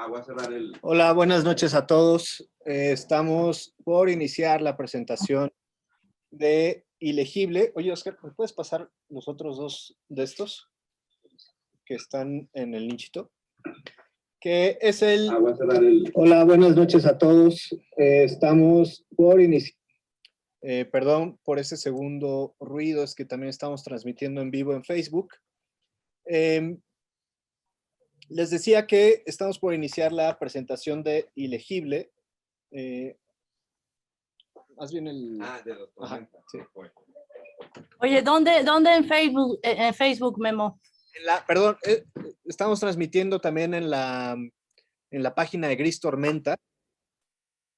Voy a cerrar el... Hola, buenas noches a todos. Estamos por iniciar la presentación de Ilegible. Oye, Oscar, ¿me puedes pasar los otros dos de estos que están en el nichito? Que es el... Voy a cerrar el... Hola, buenas noches a todos. Estamos por iniciar... perdón por ese segundo ruido, es que también estamos transmitiendo en vivo en Facebook. Les decía que estamos por iniciar la presentación de Ilegible. Más bien el... de los Tormenta. Sí. Oye, ¿dónde en Facebook, Memo? Perdón, estamos transmitiendo también en la página de Gris Tormenta,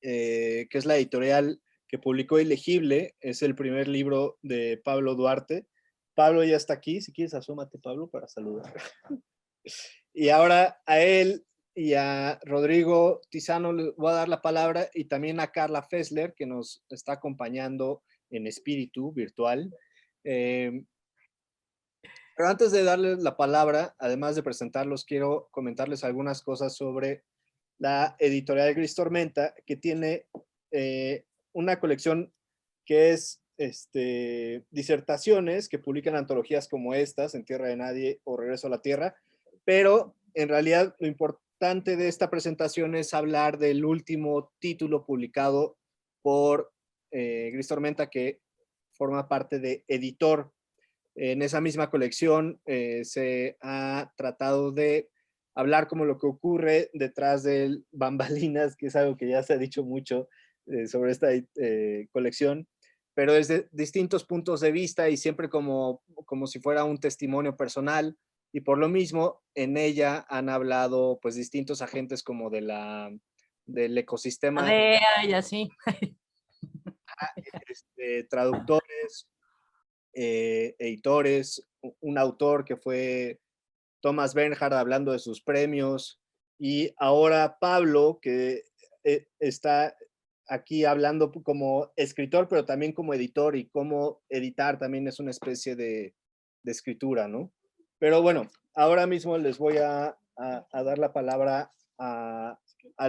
que es la editorial que publicó Ilegible. Es el primer libro de Pablo Duarte. Pablo ya está aquí. Si quieres, asómate, Pablo, para saludar. Y ahora a él y a Rodrigo Tizano les voy a dar la palabra, y también a Carla Fessler, que nos está acompañando en espíritu virtual. Pero antes de darles la palabra, además de presentarlos, quiero comentarles algunas cosas sobre la editorial Gris Tormenta, que tiene una colección que es disertaciones que publican antologías como estas, En Tierra de Nadie o Regreso a la Tierra, pero en realidad lo importante de esta presentación es hablar del último título publicado por Gris Tormenta, que forma parte de Editor. En esa misma colección se ha tratado de hablar como lo que ocurre detrás del bambalinas, que es algo que ya se ha dicho mucho sobre esta colección, pero desde distintos puntos de vista y siempre como si fuera un testimonio personal. Y por lo mismo, en ella han hablado pues distintos agentes como del ecosistema. Y así. Traductores, editores, un autor que fue Thomas Bernhard hablando de sus premios, y ahora Pablo, que está aquí hablando como escritor, pero también como editor, y cómo editar también es una especie de escritura, ¿no? Pero bueno, ahora mismo les voy a dar la palabra a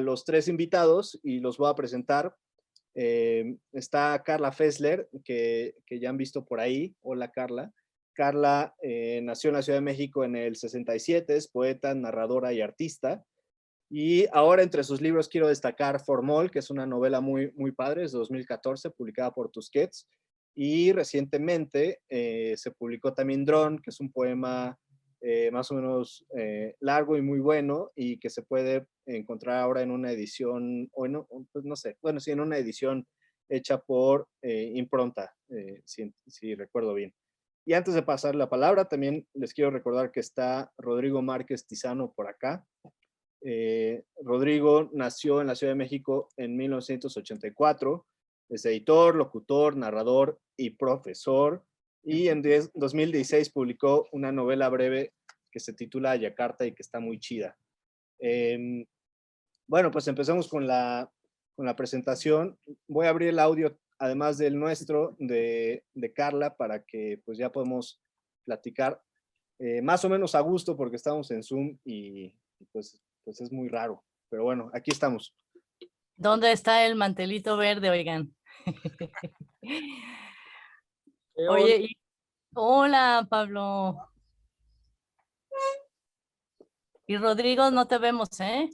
los tres invitados y los voy a presentar. Está Carla Fessler, que ya han visto por ahí. Hola, Carla. Carla nació en la Ciudad de México en el 67, es poeta, narradora y artista. Y ahora entre sus libros quiero destacar Formol, que es una novela muy, muy padre, es de 2014, publicada por Tusquets. Y recientemente se publicó también Dron, que es un poema más o menos largo y muy bueno, y que se puede encontrar ahora en una edición, o en, pues no sé, bueno, sí, en una edición hecha por Impronta, si recuerdo bien. Y antes de pasar la palabra, también les quiero recordar que está Rodrigo Márquez Tizano por acá. Rodrigo nació en la Ciudad de México en 1984, es editor, locutor, narrador y profesor, y en 2016 publicó una novela breve que se titula Yakarta y que está muy chida. Bueno, pues empecemos con la presentación. Voy a abrir el audio, además del nuestro, de Carla, para que pues ya podemos platicar más o menos a gusto, porque estamos en Zoom y pues es muy raro. Pero bueno, aquí estamos. ¿Dónde está el mantelito verde, oigan? Oye, hola, Pablo. Y Rodrigo, no te vemos, ¿eh?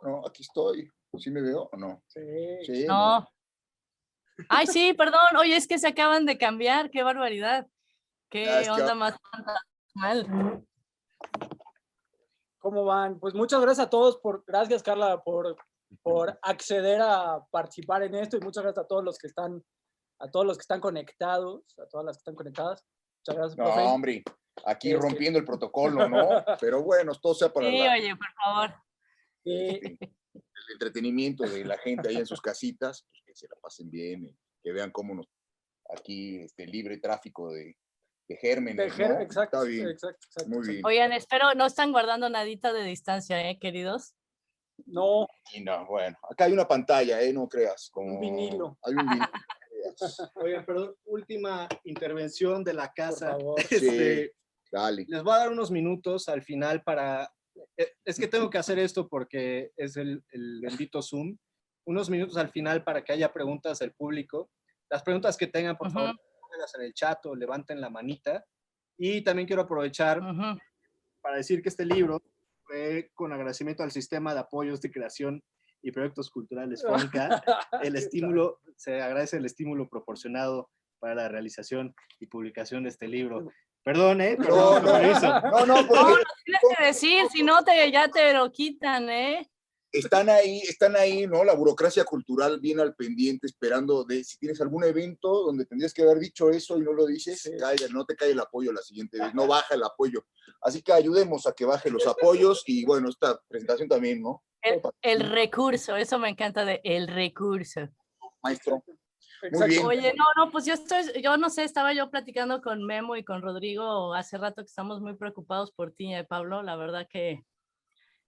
No, aquí estoy. ¿Sí me veo o no? Sí. No. Ay, sí, perdón. Oye, es que se acaban de cambiar. Qué barbaridad. Qué onda más mal. ¿Cómo van? Pues muchas gracias a todos. Gracias, Carla, por acceder a participar en esto, y muchas gracias a todos los que están conectados, a todas las que están conectadas. Muchas gracias, profe. No, hombre, aquí rompiendo el protocolo, ¿no? Pero bueno, todo sea para oye, por favor. El entretenimiento de la gente ahí en sus casitas, pues que se la pasen bien, que vean cómo aquí libre tráfico de gérmenes, ¿no? Exacto, está bien. Exacto. Muy bien. Oigan, espero no están guardando nadita de distancia, queridos. No. Y no, bueno, acá hay una pantalla, no creas. Un vinilo. Hay un vinilo. Oigan, perdón, última intervención de la casa. Por favor. Sí, dale. Les voy a dar unos minutos al final para es que tengo que hacer esto porque es el bendito Zoom. Unos minutos al final para que haya preguntas del público. Las preguntas que tengan, por favor, pónganlas en el chat o levanten la manita. Y también quiero aprovechar para decir que este libro fue con agradecimiento al Sistema de Apoyos de Creación y Proyectos Culturales FONCA. Se agradece el estímulo proporcionado para la realización y publicación de este libro. Perdón, No, No, tienes que decir, si no ya te lo quitan, Están ahí, ¿no? La burocracia cultural viene al pendiente esperando de si tienes algún evento donde tendrías que haber dicho eso y no lo dices, Sí. no te cae el apoyo la siguiente vez, no baja el apoyo. Así que ayudemos a que baje los apoyos y bueno, esta presentación también, ¿no? El recurso, eso me encanta de el recurso. Maestro. Exacto. bien. Oye, no, pues yo no sé, estaba yo platicando con Memo y con Rodrigo hace rato que estamos muy preocupados por ti, Pablo. La verdad que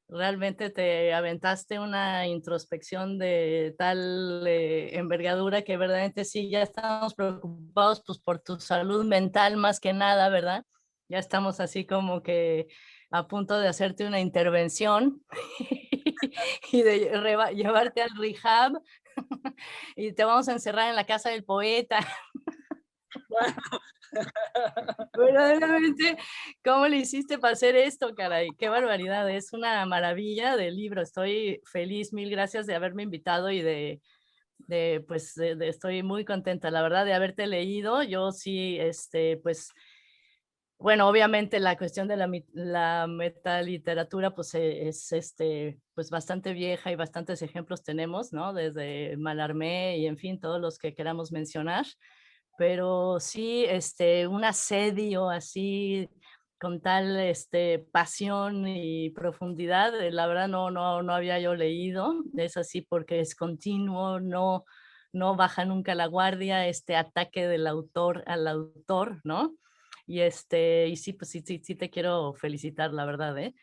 realmente te aventaste una introspección de tal envergadura que verdaderamente sí, ya estamos preocupados pues, por tu salud mental más que nada, ¿verdad? Ya estamos así como que a punto de hacerte una intervención y de llevarte al rehab y te vamos a encerrar en la casa del poeta. Verdaderamente, ¿cómo le hiciste para hacer esto, caray? Qué barbaridad, es una maravilla de libro. Estoy feliz, mil gracias de haberme invitado y estoy muy contenta, la verdad, de haberte leído. Yo sí, pues, bueno, obviamente la cuestión de la metaliteratura, pues, es pues bastante vieja y bastantes ejemplos tenemos, ¿no? Desde Mallarmé y, en fin, todos los que queramos mencionar. Pero sí, un asedio así con tal pasión y profundidad, la verdad no había yo leído. Es así porque es continuo, no baja nunca la guardia, este ataque del autor al autor, ¿no? Y sí, pues sí te quiero felicitar, la verdad, ¿eh?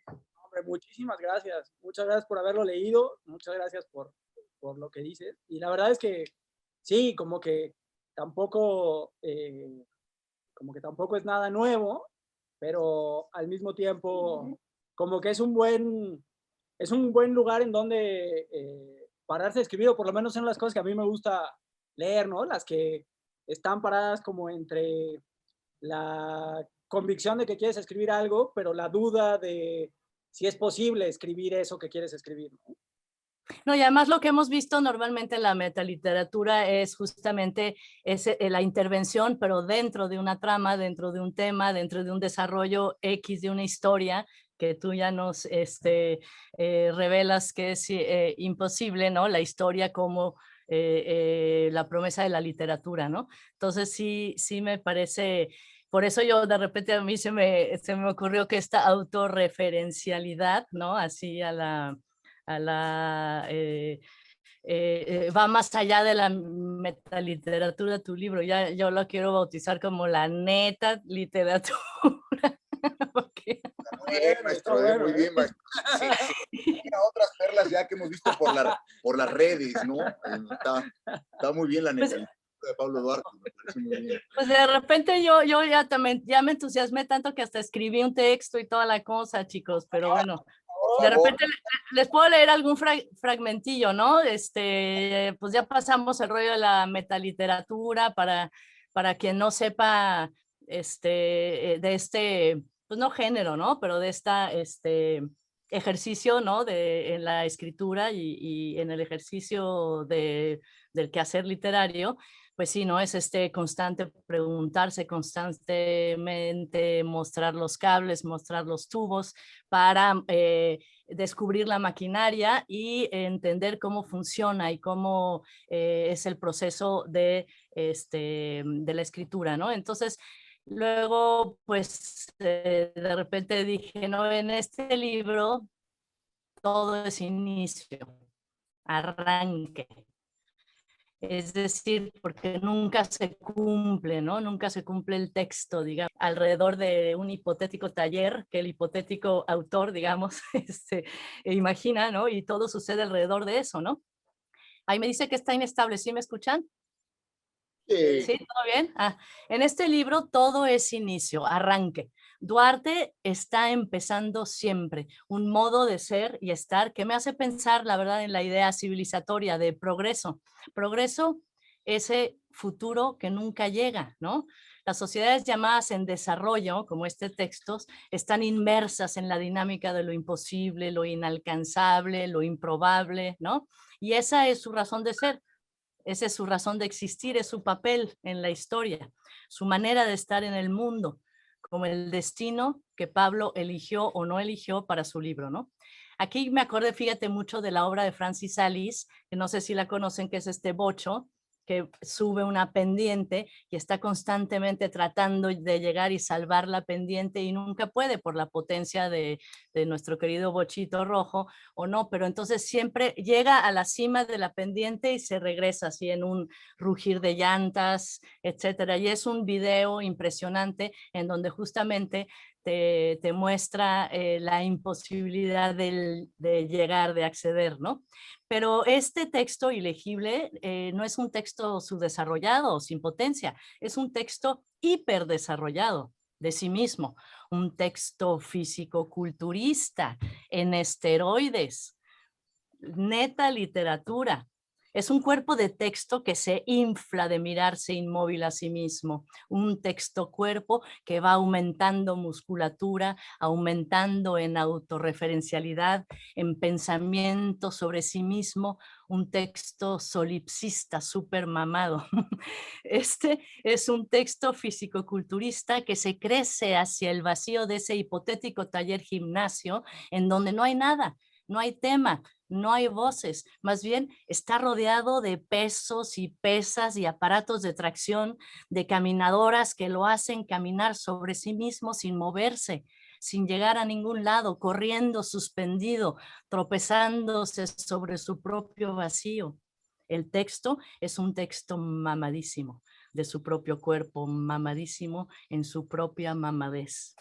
Hombre, muchísimas gracias. Muchas gracias por haberlo leído. Muchas gracias por lo que dices. Y la verdad es que sí, como que tampoco es nada nuevo, pero al mismo tiempo como que es un buen lugar en donde pararse a escribir, o por lo menos son las cosas que a mí me gusta leer, ¿no? Las que están paradas como entre la convicción de que quieres escribir algo, pero la duda de si es posible escribir eso que quieres escribir, ¿no? No, y además lo que hemos visto normalmente en la metaliteratura es justamente la intervención, pero dentro de una trama, dentro de un tema, dentro de un desarrollo X de una historia que tú ya nos revelas que es imposible, ¿no? La historia como la promesa de la literatura, ¿no? Entonces sí me parece... Por eso yo de repente a mí se me ocurrió que esta autorreferencialidad, ¿no? Así va más allá de la metaliteratura tu libro. Ya yo lo quiero bautizar como la neta literatura. Porque... Muy bien, maestro, muy bien, maestro. Sí. Otras perlas ya que hemos visto por las redes, ¿no? Está muy bien la neta. De Pablo Duarte, me parece muy bien. Pues de repente yo ya me entusiasmé tanto que hasta escribí un texto y toda la cosa, chicos, pero bueno, de repente les puedo leer algún fragmentillo, ¿no? Pues ya pasamos el rollo de la metaliteratura para quien no sepa pues no género, ¿no? Pero de ejercicio, ¿no? En la escritura y en el ejercicio del quehacer literario. Pues sí, ¿no? Es constante preguntarse, constantemente mostrar los cables, mostrar los tubos para descubrir la maquinaria y entender cómo funciona y cómo es el proceso de la escritura, ¿no? Entonces, luego, pues, de repente dije, no, en este libro todo es inicio, arranque. Es decir, porque nunca se cumple, ¿no? Nunca se cumple el texto, digamos, alrededor de un hipotético taller que el hipotético autor, digamos, imagina, ¿no? Y todo sucede alrededor de eso, ¿no? Ahí me dice que está inestable, ¿sí me escuchan? Sí. ¿Sí? ¿Todo bien? En este libro todo es inicio, arranque. Duarte está empezando siempre un modo de ser y estar que me hace pensar, la verdad, en la idea civilizatoria de progreso. Progreso, ese futuro que nunca llega, ¿no? Las sociedades llamadas en desarrollo, como este texto, están inmersas en la dinámica de lo imposible, lo inalcanzable, lo improbable, ¿no? Y esa es su razón de ser, esa es su razón de existir, es su papel en la historia, su manera de estar en el mundo, como el destino que Pablo eligió o no eligió para su libro, ¿no? Aquí me acordé, fíjate, mucho de la obra de Francis Alice, que no sé si la conocen, que es este bocho, que sube una pendiente y está constantemente tratando de llegar y salvar la pendiente y nunca puede por la potencia de nuestro querido bochito rojo, o no, pero entonces siempre llega a la cima de la pendiente y se regresa así en un rugir de llantas, etcétera. Y es un video impresionante en donde justamente te muestra la imposibilidad de llegar, de acceder, ¿no? Pero este texto ilegible no es un texto subdesarrollado, sin potencia, es un texto hiperdesarrollado de sí mismo, un texto físico-culturista en esteroides, neta literatura. Es un cuerpo de texto que se infla de mirarse inmóvil a sí mismo, un texto cuerpo que va aumentando musculatura, aumentando en autorreferencialidad, en pensamiento sobre sí mismo, un texto solipsista, súper mamado. Este es un texto físico-culturista que se crece hacia el vacío de ese hipotético taller gimnasio en donde no hay nada, no hay tema, no hay voces, más bien está rodeado de pesos y pesas y aparatos de tracción, de caminadoras que lo hacen caminar sobre sí mismo sin moverse, sin llegar a ningún lado, corriendo suspendido, tropezándose sobre su propio vacío. El texto es un texto mamadísimo, de su propio cuerpo, mamadísimo en su propia mamadez.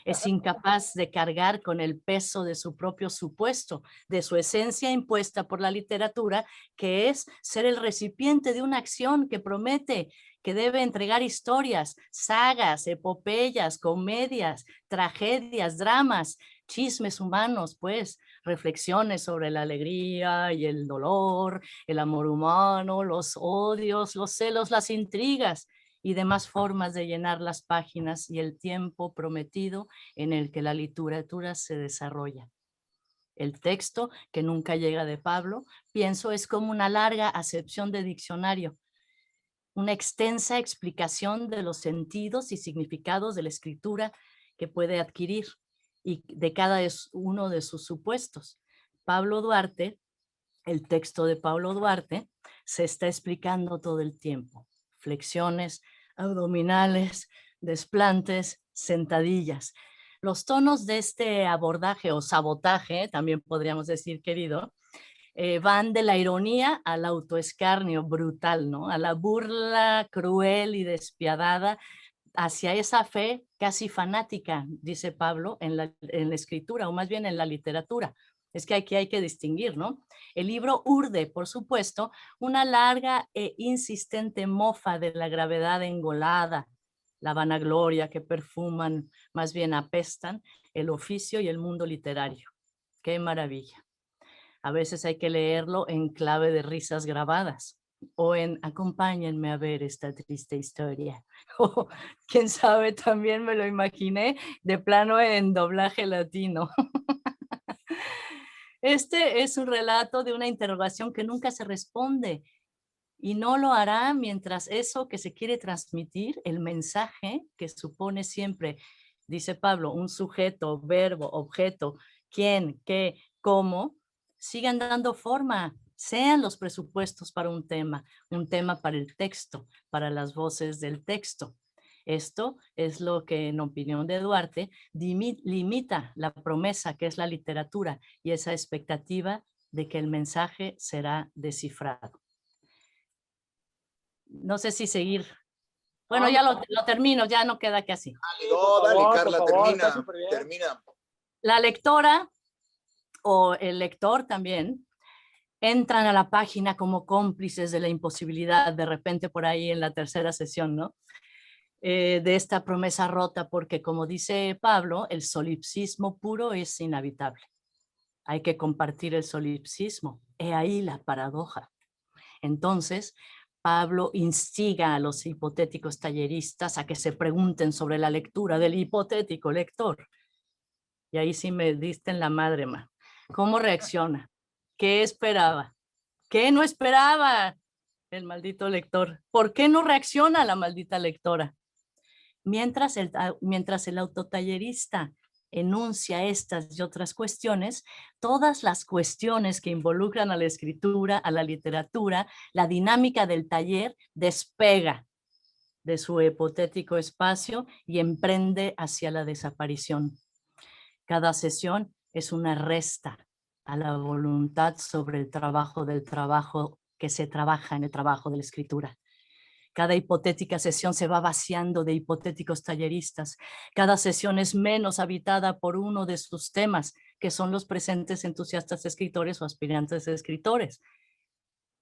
Es incapaz de cargar con el peso de su propio supuesto, de su esencia impuesta por la literatura, que es ser el recipiente de una acción que promete, que debe entregar historias, sagas, epopeyas, comedias, tragedias, dramas, chismes humanos, pues, reflexiones sobre la alegría y el dolor, el amor humano, los odios, los celos, las intrigas y demás formas de llenar las páginas y el tiempo prometido en el que la literatura se desarrolla. El texto, que nunca llega de Pablo, pienso es como una larga acepción de diccionario, una extensa explicación de los sentidos y significados de la escritura que puede adquirir y de cada uno de sus supuestos. Pablo Duarte, el texto de Pablo Duarte, se está explicando todo el tiempo. Flexiones, abdominales, desplantes, sentadillas. Los tonos de este abordaje o sabotaje, también podríamos decir, querido, van de la ironía al autoescarnio brutal, ¿no? A la burla cruel y despiadada hacia esa fe casi fanática, dice Pablo, en la escritura, o más bien en la literatura. Es que aquí hay que distinguir, ¿no? El libro urde, por supuesto, una larga e insistente mofa de la gravedad engolada, la vanagloria que perfuman, más bien apestan, el oficio y el mundo literario. ¡Qué maravilla! A veces hay que leerlo en clave de risas grabadas o en acompáñenme a ver esta triste historia. O quién sabe, también me lo imaginé de plano en doblaje latino. Este es un relato de una interrogación que nunca se responde y no lo hará mientras eso que se quiere transmitir, el mensaje que supone siempre, dice Pablo, un sujeto, verbo, objeto, quién, qué, cómo, sigan dando forma, sean los presupuestos para un tema para el texto, para las voces del texto. Esto es lo que, en opinión de Duarte, limita la promesa que es la literatura y esa expectativa de que el mensaje será descifrado. No sé si seguir. Bueno, ya lo termino, ya no queda que así. No, dale, favor, Carla, por favor, está termina, súper bien. termina. La lectora o el lector también entran a la página como cómplices de la imposibilidad, de repente por ahí en la tercera sesión, ¿no? de esta promesa rota, porque como dice Pablo, el solipsismo puro es inhabitable. Hay que compartir el solipsismo. He ahí la paradoja. Entonces, Pablo instiga a los hipotéticos talleristas a que se pregunten sobre la lectura del hipotético lector. Y ahí sí me diste en la madre, ma. ¿Cómo reacciona? ¿Qué esperaba? ¿Qué no esperaba el maldito lector? ¿Por qué no reacciona la maldita lectora? Mientras el autotallerista enuncia estas y otras cuestiones, todas las cuestiones que involucran a la escritura, a la literatura, la dinámica del taller despega de su hipotético espacio y emprende hacia la desaparición. Cada sesión es una resta a la voluntad sobre el trabajo del trabajo que se trabaja en el trabajo de la escritura. Cada hipotética sesión se va vaciando de hipotéticos talleristas. Cada sesión es menos habitada por uno de sus temas, que son los presentes entusiastas escritores o aspirantes escritores.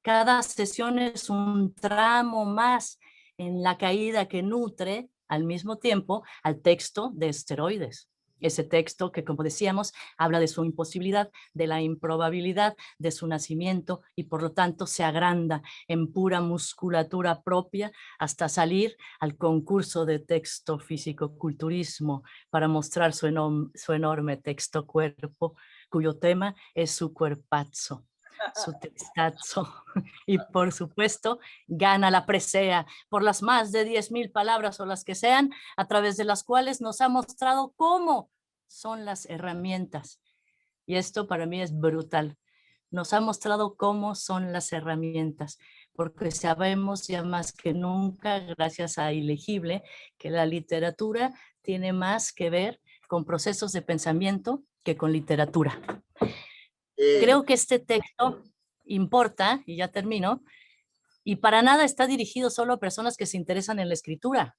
Cada sesión es un tramo más en la caída que nutre al mismo tiempo al texto de Esteroides. Ese texto que, como decíamos, habla de su imposibilidad, de la improbabilidad de su nacimiento y por lo tanto se agranda en pura musculatura propia hasta salir al concurso de texto físico-culturismo para mostrar su enorme texto cuerpo, cuyo tema es su cuerpazo, su textazo. Y por supuesto gana la presea por las más de 10,000 palabras o las que sean, a través de las cuales nos ha mostrado cómo son las herramientas. Y esto para mí es brutal. Nos ha mostrado cómo son las herramientas, porque sabemos ya más que nunca, gracias a Ilegible, que la literatura tiene más que ver con procesos de pensamiento que con literatura. Creo que este texto importa, y ya termino, y para nada está dirigido solo a personas que se interesan en la escritura.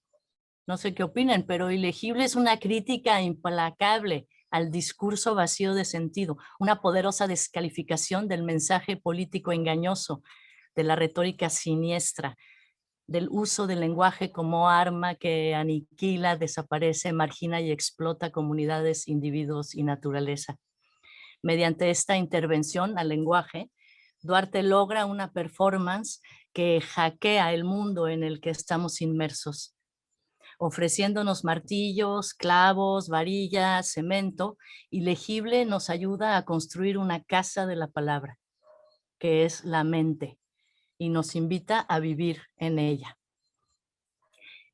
No sé qué opinen, pero Ilegible es una crítica implacable al discurso vacío de sentido, una poderosa descalificación del mensaje político engañoso, de la retórica siniestra, del uso del lenguaje como arma que aniquila, desaparece, margina y explota comunidades, individuos y naturaleza. Mediante esta intervención al lenguaje, Duarte logra una performance que hackea el mundo en el que estamos inmersos, ofreciéndonos martillos, clavos, varillas, cemento. Ilegible nos ayuda a construir una casa de la palabra, que es la mente, y nos invita a vivir en ella.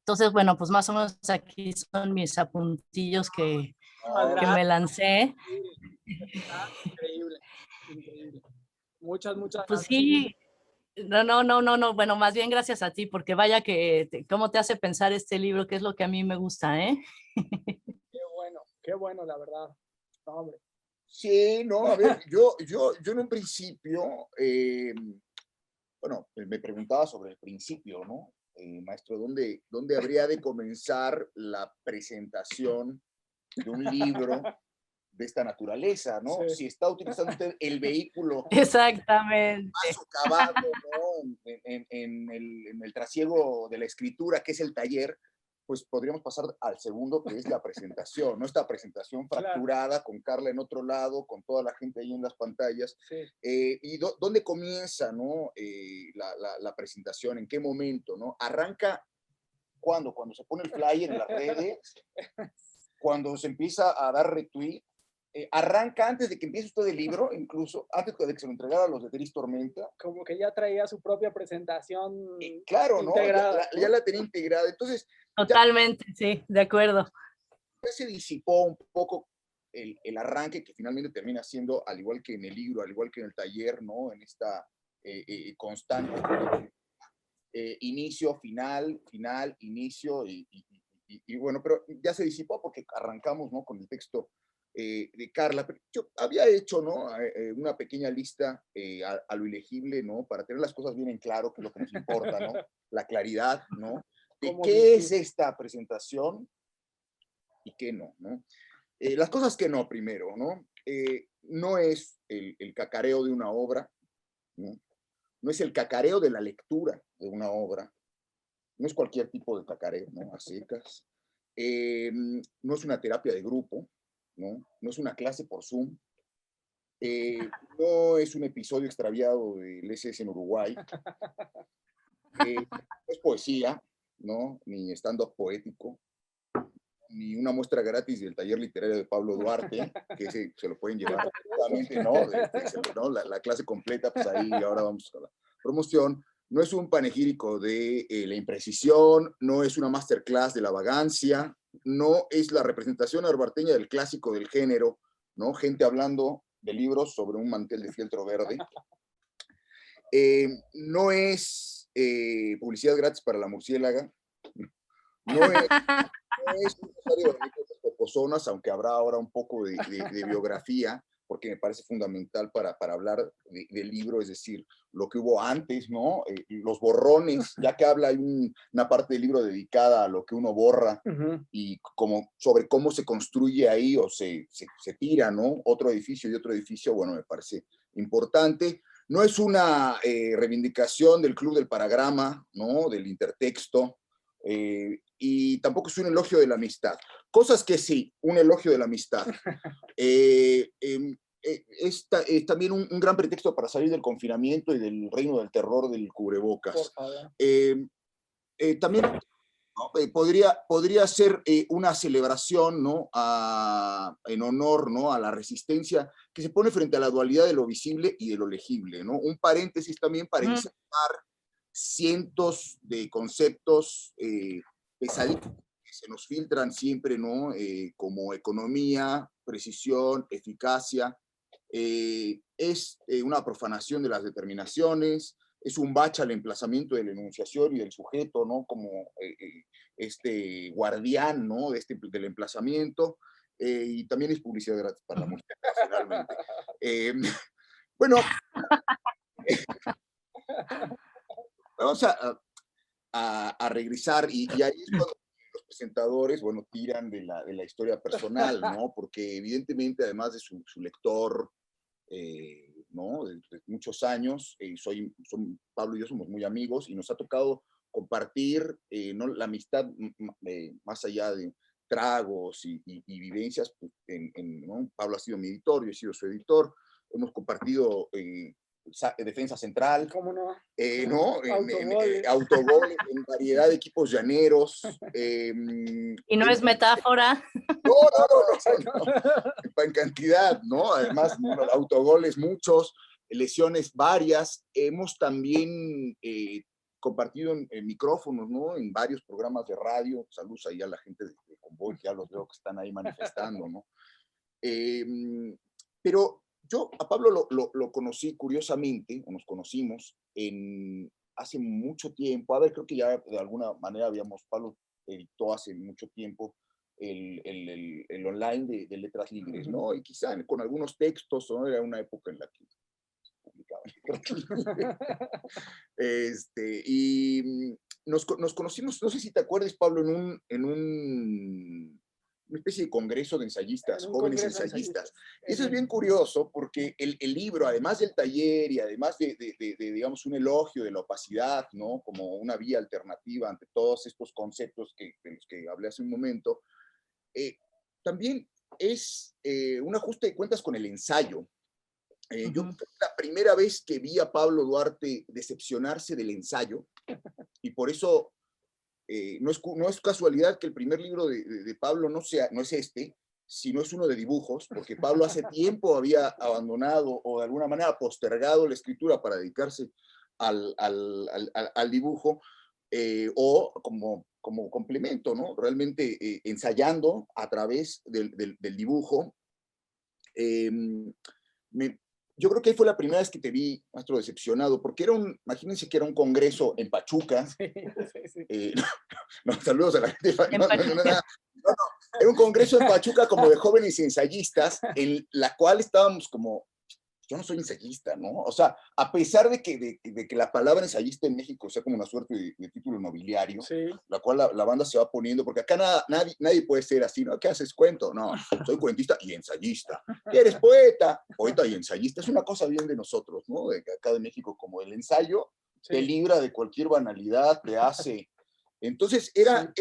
Entonces, bueno, pues más o menos aquí son mis apuntillos que me lancé. Increíble, increíble. Muchas Pues gracias. sí, no, bueno, más bien gracias a ti, porque vaya que, cómo te hace pensar este libro, que es lo que a mí me gusta, ¿eh? Qué bueno, la verdad. No, hombre. Sí, no, a ver, yo en un principio, bueno, me preguntaba sobre el principio, ¿no? Maestro, ¿dónde habría de comenzar la presentación de un libro de esta naturaleza, ¿no? Sí. Si está utilizando usted el vehículo Exactamente. más socavado, ¿no? En el trasiego de la escritura, que es el taller, pues podríamos pasar al segundo, que es la presentación, ¿no? Esta presentación fracturada, con Carla en otro lado, con toda la gente ahí en las pantallas. Sí. ¿Y dónde comienza, ¿no? La presentación? ¿En qué momento, no? ¿Arranca cuándo? Cuando se pone el flyer en las redes, cuando se empieza a dar retweet, arranca antes de que empiece usted el libro, incluso antes de que se lo entregara a los de Gris Tormenta. Como que ya traía su propia presentación claro, integrada, ¿no? Ya la tenía integrada. Entonces, totalmente, sí, de acuerdo. Ya se disipó un poco el arranque, que finalmente termina siendo, al igual que en el libro, al igual que en el taller, ¿no? En esta constante inicio, final, inicio, y bueno, pero ya se disipó porque arrancamos, ¿no? Con el texto de Carla. Pero yo había hecho, ¿no? Una pequeña lista a lo Ilegible, ¿no? Para tener las cosas bien en claro, que es lo que nos importa, ¿no? La claridad, ¿no? De qué es esta presentación y qué no, ¿no? Las cosas que no, primero, ¿no? No es el cacareo de una obra, ¿no? No es el cacareo de la lectura de una obra, no es cualquier tipo de cacareo, ¿no? A secas. No es una terapia de grupo, ¿no? No es una clase por Zoom. No es un episodio extraviado del SS en Uruguay. No es poesía, ¿no? Ni stand-up poético, ni una muestra gratis del taller literario de Pablo Duarte, que se lo pueden llevar perfectamente, ¿no? ¿No? La clase completa, pues ahí ahora vamos a la promoción. No es un panegírico de la imprecisión, no es una masterclass de la vagancia, no es la representación arbarteña del clásico del género, ¿no? Gente hablando de libros sobre un mantel de fieltro verde. No es publicidad gratis para la murciélaga. No es un rosario de anécdotas poposonas, aunque habrá ahora un poco de biografía, porque me parece fundamental para hablar del libro, es decir, lo que hubo antes, ¿no? Los borrones, ya que hay una parte del libro dedicada a lo que uno borra y sobre cómo se construye ahí o se tira, ¿no? Otro edificio y otro edificio, bueno, me parece importante. No es una reivindicación del Club del Paragrama, ¿no? Del intertexto, y tampoco es un elogio de la amistad. Cosas que sí, un elogio de la amistad. Es también un gran pretexto para salir del confinamiento y del reino del terror del cubrebocas. También, ¿no? Podría ser una celebración, ¿no? En honor, ¿no? A la resistencia que se pone frente a la dualidad de lo visible y de lo legible, ¿no? Un paréntesis también para insertar cientos de conceptos pesadísimos que se nos filtran siempre, ¿no? Como economía, precisión, eficacia. Es una profanación de las determinaciones, es un bache al emplazamiento de la enunciación y del sujeto, ¿no? Como este guardián, ¿no? Del emplazamiento, y también es publicidad gratis para la música, nacionalmente. Bueno, vamos a regresar, y ahí es cuando los presentadores, bueno, tiran de la historia personal, ¿no? Porque evidentemente, además de su lector, ¿no? De muchos años, Pablo y yo somos muy amigos y nos ha tocado compartir, ¿no? La amistad más allá de tragos y vivencias, pues, ¿no? Pablo ha sido mi editor, yo he sido su editor, hemos compartido defensa central, ¿Cómo no? ¿no? Autogol. Autogol, en variedad de equipos llaneros. Y no es metáfora. No, en cantidad, ¿no? Además, bueno, autogoles muchos, lesiones varias. Hemos también compartido en micrófonos, ¿no? En varios programas de radio. Saludos ahí a la gente de Convoy, que ya los veo que están ahí manifestando, ¿no? Pero yo a Pablo lo conocí curiosamente, o nos conocimos hace mucho tiempo. A ver, creo que ya de alguna manera Pablo editó hace mucho tiempo el online de Letras Libres, ¿no? Y quizá con algunos textos, ¿no? Era una época en la que se publicaban. Y nos conocimos, no sé si te acuerdas, Pablo, en una especie de congreso de ensayistas, jóvenes ensayistas. Eso es bien curioso porque el libro, además del taller y además de, digamos, un elogio de la opacidad, ¿no? Como una vía alternativa ante todos estos conceptos de los que hablé hace un momento, también es un ajuste de cuentas con el ensayo. Yo la primera vez que vi a Pablo Duarte decepcionarse del ensayo, y por eso no es casualidad que el primer libro de Pablo no es este, sino es uno de dibujos, porque Pablo hace tiempo había abandonado o de alguna manera postergado la escritura para dedicarse al dibujo, o como complemento, ¿no? Realmente ensayando a través del dibujo. Yo creo que ahí fue la primera vez que te vi, maestro, decepcionado, porque imagínense que era un congreso en Pachuca. Sí. No, saludos a la gente. No, era un congreso en Pachuca como de jóvenes ensayistas, en la cual estábamos como, yo no soy ensayista, ¿no? O sea, a pesar de que la palabra ensayista en México sea como una suerte de título nobiliario, sí, la cual la banda se va poniendo, porque acá nadie puede ser así, ¿no? ¿Qué haces cuento? No, soy cuentista y ensayista. ¿Qué eres poeta? Poeta y ensayista. Es una cosa bien de nosotros, ¿no? De acá de México, como el ensayo te libra de cualquier banalidad, te hace Entonces era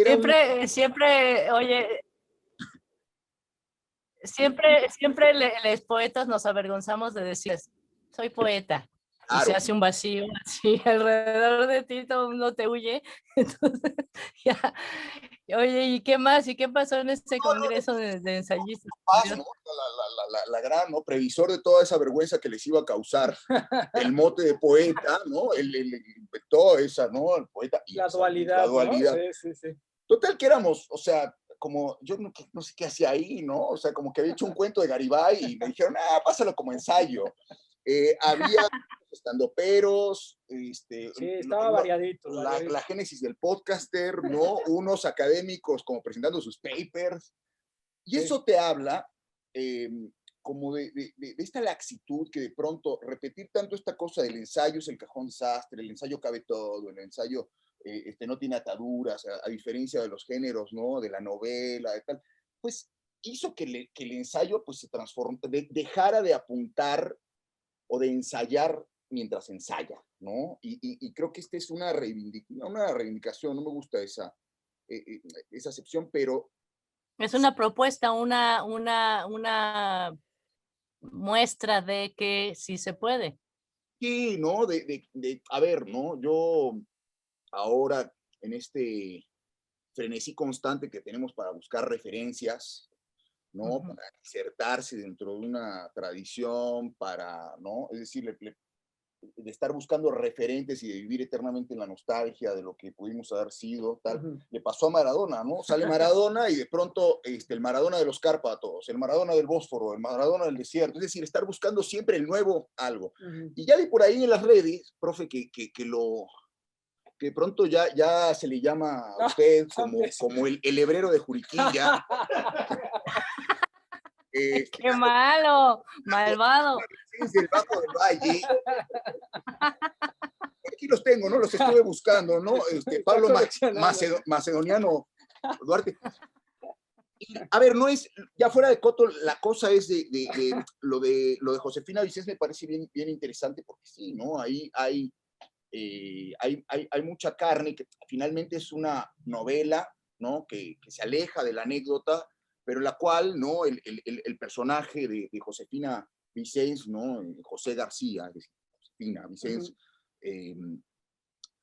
Siempre, oye, siempre los poetas nos avergonzamos de decir, soy poeta. Y claro. se hace un vacío así alrededor de ti, todo el mundo te huye. Entonces, ya. Oye, ¿y qué más? ¿Y qué pasó en este congreso de ensayistas? Paz, ¿no? La gran, ¿no? Previsor de toda esa vergüenza que les iba a causar el mote de poeta, ¿no? Él inventó esa, ¿no? El poeta. Y La esa, dualidad, la dualidad. ¿no? Sí. Total que éramos, o sea, como yo no sé qué hacía ahí, ¿no? O sea, como que había hecho un cuento de Garibay y me dijeron, pásalo como ensayo. Había estandoperos, Sí, estaba variadito. La génesis del podcaster, ¿no? Unos académicos como presentando sus papers. Y eso te habla como de esta laxitud que de pronto repetir tanto esta cosa del ensayo es el cajón desastre, el ensayo cabe todo, el ensayo no tiene ataduras, a diferencia de los géneros, ¿no? De la novela, de tal, pues hizo que el ensayo pues se transformara, dejara de apuntar o de ensayar mientras ensaya, ¿no? Y creo que esta es una reivindicación, no me gusta esa acepción, pero Es una propuesta, una muestra de que sí se puede. sí, ¿no? A ver, ¿no? Yo ahora en este frenesí constante que tenemos para buscar referencias, ¿no? Para insertarse dentro de una tradición, ¿no? Es decir, de estar buscando referentes y de vivir eternamente en la nostalgia de lo que pudimos haber sido, tal. Le pasó a Maradona, ¿no? Sale Maradona y de pronto el Maradona de los Cárpatos, el Maradona del Bósforo, el Maradona del desierto, es decir, estar buscando siempre el nuevo algo. Y ya vi por ahí en las redes, profe, que de pronto ya se le llama a usted como el hebrero de Juriquilla. ¡Qué malo! ¡Malvado! Del Bajo del Valle. Aquí los tengo, ¿no? Los estuve buscando, ¿no? Pablo Macedoniano Duarte. Y, a ver, no es, ya fuera de coto, la cosa es lo de Josefina Vicens me parece bien interesante porque sí, ¿no? Ahí hay mucha carne, que finalmente es una novela, ¿no? Que se aleja de la anécdota, pero en la cual, ¿no? El personaje de Josefina Vicens, ¿no? José García, Josefina Vicens,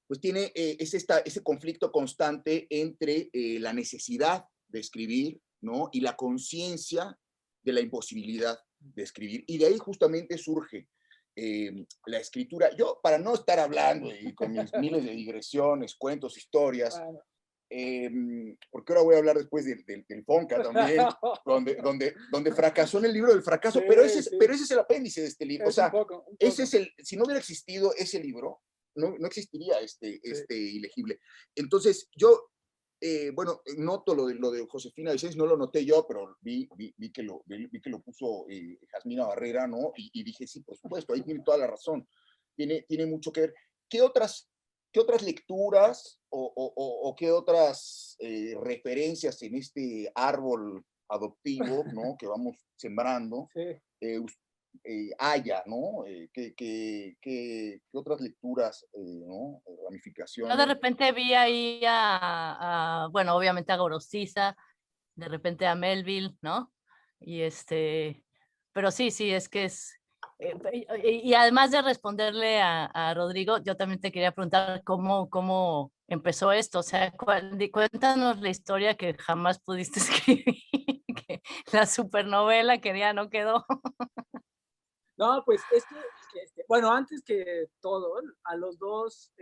pues tiene ese conflicto constante entre la necesidad de escribir, ¿no? Y la conciencia de la imposibilidad de escribir. Y de ahí justamente surge la escritura. Yo, para no estar hablando con mis miles de digresiones, cuentos, historias, porque ahora voy a hablar después del Fonca también, donde fracasó en el libro del fracaso, Sí, pero ese sí. es el apéndice de este libro. O sea, un poco. ese es si no hubiera existido ese libro, no existiría este ilegible. Entonces, yo, bueno, noto lo de Josefina Vicens, no lo noté yo, pero vi que lo puso Jasmina Barrera, ¿no? Y dije, sí, por supuesto, ahí tiene toda la razón. Tiene mucho que ver. ¿Qué otras lecturas o qué otras referencias en este árbol adoptivo, ¿no? Que vamos sembrando, haya, ¿no? ¿Qué otras lecturas, ¿no? Ramificaciones? Yo de repente vi ahí bueno, obviamente a Gorostiza, de repente a Melville, ¿no? Y pero sí, es que es... y además de responderle a Rodrigo, yo también te quería preguntar cómo empezó esto, o sea, cuéntanos la historia que jamás pudiste escribir, la supernovela que ya no quedó. No, pues es que, bueno, antes que todo, a los dos,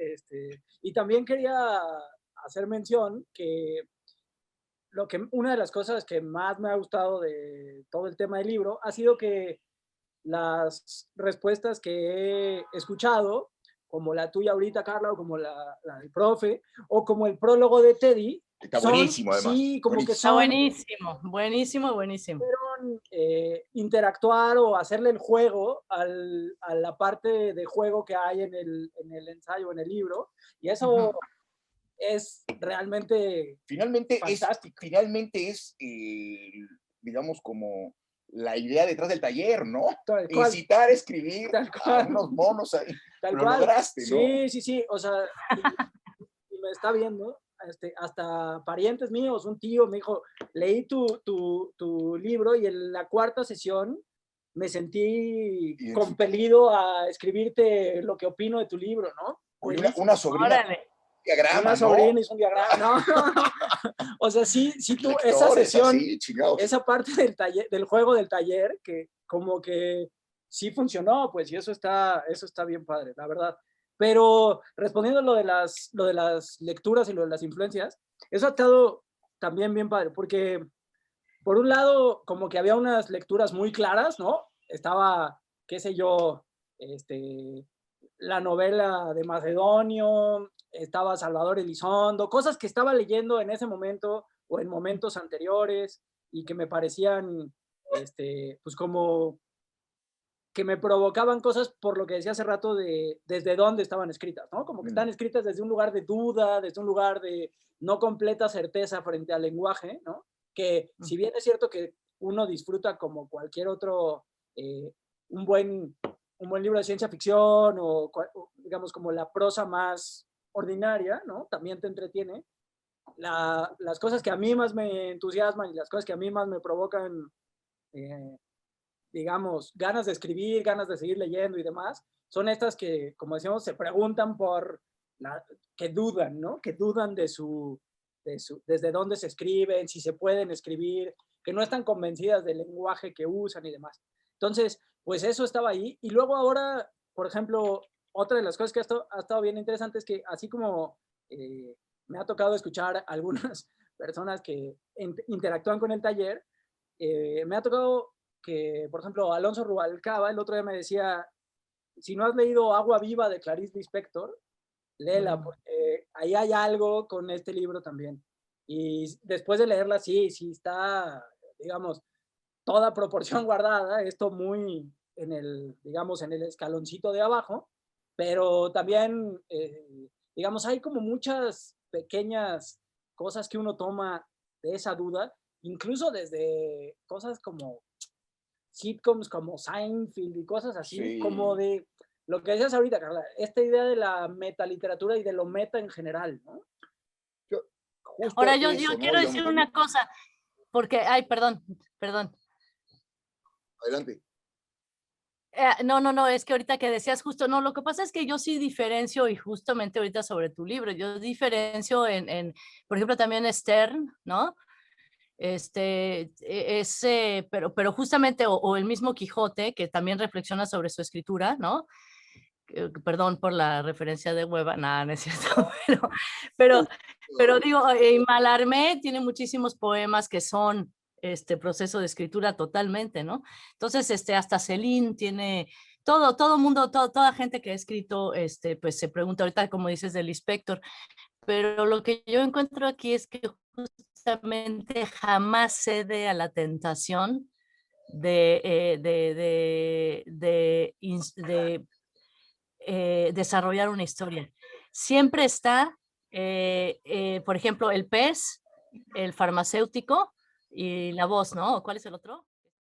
y también quería hacer mención que una de las cosas que más me ha gustado de todo el tema del libro ha sido que las respuestas que he escuchado, como la tuya ahorita, Carla, o como la del profe, o como el prólogo de Teddy, está buenísimo, además. Sí, como buenísimo. que Está son... buenísimo. Interactuar o hacerle el juego a la parte de juego que hay en el ensayo, en el libro, y eso es realmente fantástico. Finalmente es digamos, como la idea detrás del taller, ¿no? Incitar a escribir a unos monos ahí. Tal lo cual. lograste, ¿no? Sí, o sea, y me está viendo, hasta parientes míos, un tío me dijo, leí tu libro y en la cuarta sesión me sentí compelido a escribirte lo que opino de tu libro, ¿no? Oye, una sobrina. Órale. Diagrama, Una ¿no? sobrina hizo un diagrama, ¿no? O sea, sí, tú, esa Lectores, sesión, así, chingados. esa parte del taller, del juego del taller, que como que sí funcionó, pues, y eso está bien padre, la verdad. Pero respondiendo a lo de las lecturas y lo de las influencias, eso ha estado también bien padre, porque por un lado, como que había unas lecturas muy claras, ¿no? Estaba, qué sé yo, la novela de Macedonio, estaba Salvador Elizondo, cosas que estaba leyendo en ese momento o en momentos anteriores y que me parecían, pues como que me provocaban cosas por lo que decía hace rato de desde dónde estaban escritas, ¿no? Como que están escritas desde un lugar de duda, desde un lugar de no completa certeza frente al lenguaje, ¿no? Que si bien es cierto que uno disfruta como cualquier otro, un buen libro de ciencia ficción o digamos como la prosa más ordinaria, ¿no? También te entretiene. Las cosas que a mí más me entusiasman y las cosas que a mí más me provocan, digamos, ganas de escribir, ganas de seguir leyendo y demás, son estas que, como decíamos, se preguntan que dudan, ¿no? Que dudan desde dónde se escriben, si se pueden escribir, que no están convencidas del lenguaje que usan y demás. Entonces, pues eso estaba ahí. Y luego ahora, por ejemplo, otra de las cosas que ha estado bien interesante es que así como me ha tocado escuchar a algunas personas que interactúan con el taller, me ha tocado que, por ejemplo, Alonso Rubalcaba el otro día me decía, si no has leído Agua Viva de Clarice Lispector, léela, porque ahí hay algo con este libro también. Y después de leerla, sí está, digamos, toda proporción guardada, esto muy digamos, en el escaloncito de abajo, pero también, digamos, hay como muchas pequeñas cosas que uno toma de esa duda, incluso desde cosas como sitcoms como Seinfeld y cosas así, Sí. como de lo que decías ahorita, Carla, esta idea de la metaliteratura y de lo meta en general, ¿no? Justo Ahora yo eso, ¿no? quiero decir una cosa, porque, ay, perdón. Adelante. No, es que ahorita que decías justo, no, lo que pasa es que yo sí diferencio, y justamente ahorita sobre tu libro, yo diferencio por ejemplo, también Stern, ¿no? Pero justamente, o el mismo Quijote, que también reflexiona sobre su escritura, ¿no? Perdón por la referencia de Hueva, nada, no es cierto, pero digo, Mallarmé tiene muchísimos poemas que son proceso de escritura totalmente, ¿no? Entonces, hasta Céline tiene, todo mundo, toda gente que ha escrito, pues se pregunta ahorita, como dices, del Lispector, pero lo que yo encuentro aquí es que justamente jamás cede a la tentación de desarrollar una historia. Siempre está, por ejemplo, el pez, el farmacéutico y la voz, ¿no? ¿Cuál es el otro?